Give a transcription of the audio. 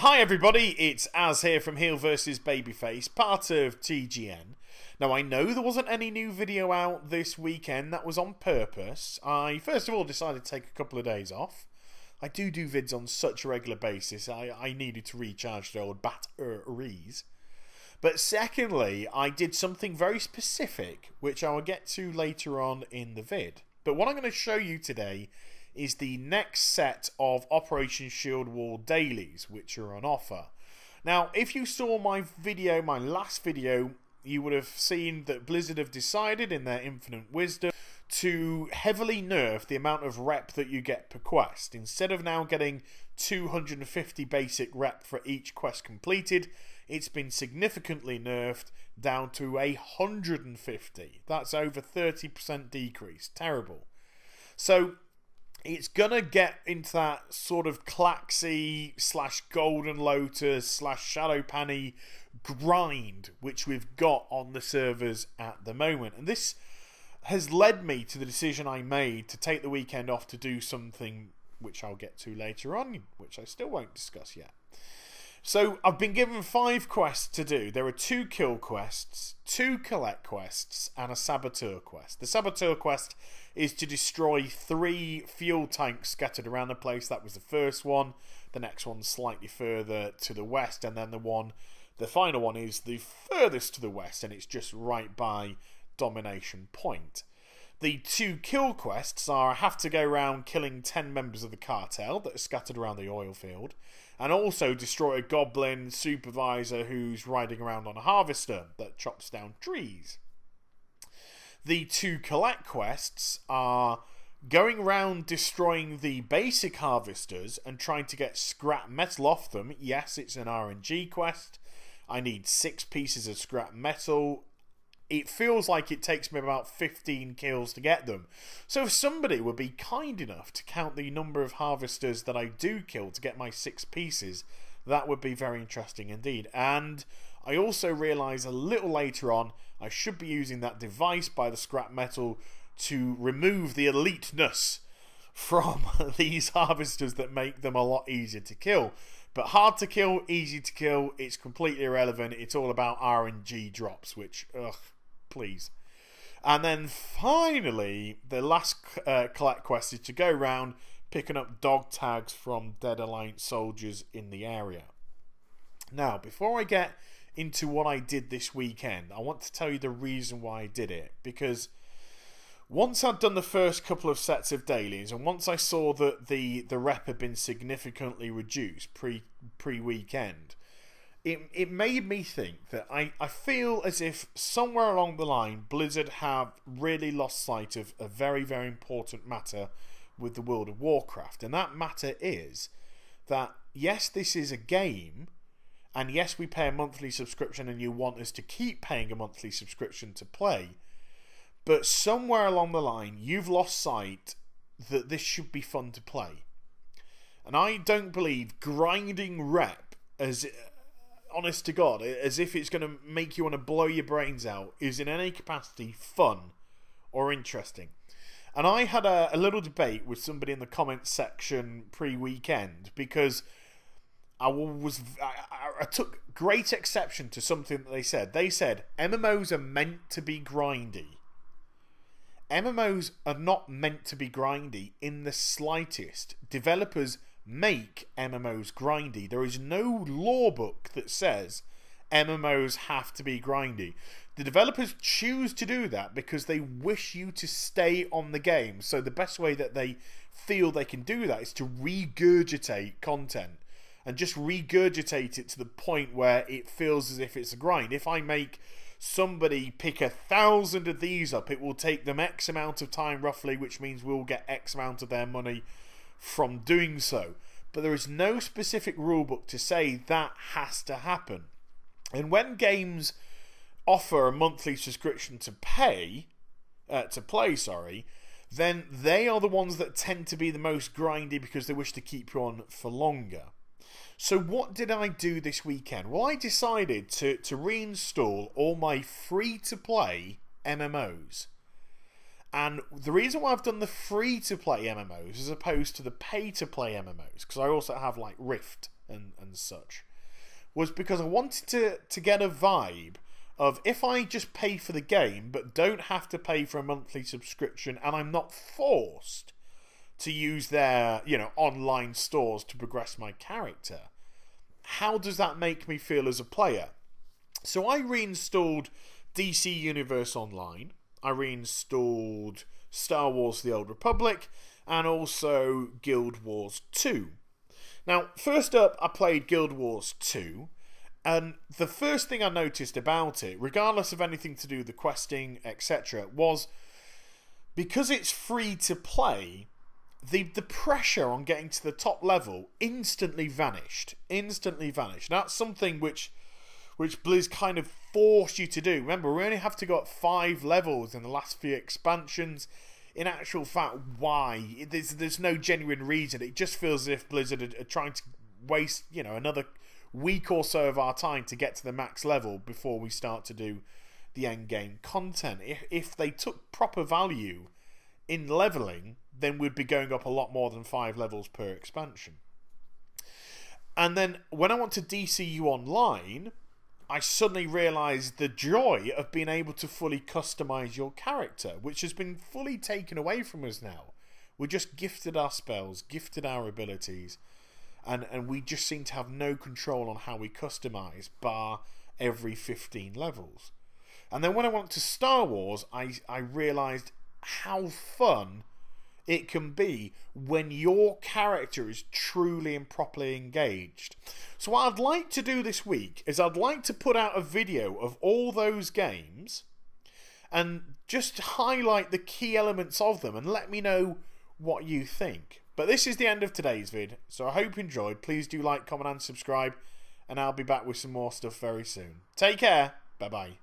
Hi everybody, it's Az here from Heel vs Babyface, part of TGN. Now I know there wasn't any new video out this weekend, that was on purpose. I first of all decided to take a couple of days off. I do vids on such a regular basis, I needed to recharge the old batteries. But secondly, I did something very specific, which I will get to later on in the vid. But what I'm going to show you today is the next set of Operation Shield Wall dailies, which are on offer. Now, if you saw my video, my last video, you would have seen that Blizzard have decided in their infinite wisdom to heavily nerf the amount of rep that you get per quest. Instead of now getting 250 basic rep for each quest completed, it's been significantly nerfed down to 150. That's over 30% decrease. Terrible. So it's gonna get into that sort of Klaxy / Golden Lotus / Shadow Panny grind which we've got on the servers at the moment. And this has led me to the decision I made to take the weekend off to do something which I'll get to later on, which I still won't discuss yet. So I've been given 5 quests to do. There are 2 kill quests, 2 collect quests, and a saboteur quest. The saboteur quest is to destroy 3 fuel tanks scattered around the place. That was the first one. The next one's slightly further to the west, and then the final one is the furthest to the west, and it's just right by Domination Point. The 2 kill quests are I have to go around killing 10 members of the cartel that are scattered around the oil field, and also destroy a goblin supervisor who's riding around on a harvester that chops down trees. The 2 collect quests are going around destroying the basic harvesters and trying to get scrap metal off them. Yes, it's an RNG quest. I need 6 pieces of scrap metal. It feels like it takes me about 15 kills to get them. So if somebody would be kind enough to count the number of harvesters that I do kill to get my 6 pieces, that would be very interesting indeed. And I also realise a little later on I should be using that device by the scrap metal to remove the eliteness from these harvesters that make them a lot easier to kill. But hard to kill, easy to kill, it's completely irrelevant. It's all about RNG drops, which, ugh, please. And then finally, the last collect quest is to go around picking up dog tags from dead Alliance soldiers in the area. Now, before I get into what I did this weekend, I want to tell you the reason why I did it. Because once I'd done the first couple of sets of dailies, and once I saw that the rep had been significantly reduced pre-weekend, it made me think that I feel as if somewhere along the line Blizzard have really lost sight of a very, very important matter with the World of Warcraft. And that matter is that yes, this is a game, and yes, we pay a monthly subscription and you want us to keep paying a monthly subscription to play, but somewhere along the line you've lost sight that this should be fun to play. And I don't believe grinding rep, as honest to God, as if it's going to make you want to blow your brains out, is in any capacity fun or interesting. And I had a little debate with somebody in the comments section pre-weekend, because I took great exception to something that they said. They said MMOs are meant to be grindy. MMOs are not meant to be grindy in the slightest. Developers make MMOs grindy. There is no law book that says MMOs have to be grindy. The developers choose to do that because they wish you to stay on the game. So the best way that they feel they can do that is to regurgitate content, and just regurgitate it to the point where it feels as if it's a grind. If I make somebody pick 1,000 of these up, it will take them X amount of time roughly, which means we'll get X amount of their money from doing so. But there is no specific rulebook to say that has to happen. And when games offer a monthly subscription to play, then they are the ones that tend to be the most grindy because they wish to keep you on for longer. So what did I do this weekend? Well, I decided to reinstall all my free-to-play MMOs. And the reason why I've done the free-to-play MMOs as opposed to the pay-to-play MMOs, because I also have like Rift and such, was because I wanted to get a vibe of if I just pay for the game but don't have to pay for a monthly subscription and I'm not forced to use their, online stores to progress my character, how does that make me feel as a player? So I reinstalled DC Universe Online, I reinstalled Star Wars The Old Republic, and also Guild Wars 2. Now, first up, I played Guild Wars 2, and the first thing I noticed about it, regardless of anything to do with the questing, etc., was because it's free to play, the pressure on getting to the top level instantly vanished. That's something which Blizz kind of forced you to do. Remember, we only have to go up 5 levels in the last few expansions. In actual fact, why? There's no genuine reason. It just feels as if Blizzard are trying to waste, another week or so of our time to get to the max level before we start to do the end game content. If they took proper value in leveling, then we'd be going up a lot more than 5 levels per expansion. And then when I went to DCU Online, I suddenly realised the joy of being able to fully customise your character, which has been fully taken away from us now. We're just gifted our spells, gifted our abilities, and we just seem to have no control on how we customise, bar every 15 levels. And then when I went to Star Wars, I realised how fun it can be when your character is truly and properly engaged. So what I'd like to do this week is I'd like to put out a video of all those games and just highlight the key elements of them and let me know what you think. But this is the end of today's vid, so I hope you enjoyed. Please do like, comment and subscribe, and I'll be back with some more stuff very soon. Take care. Bye bye.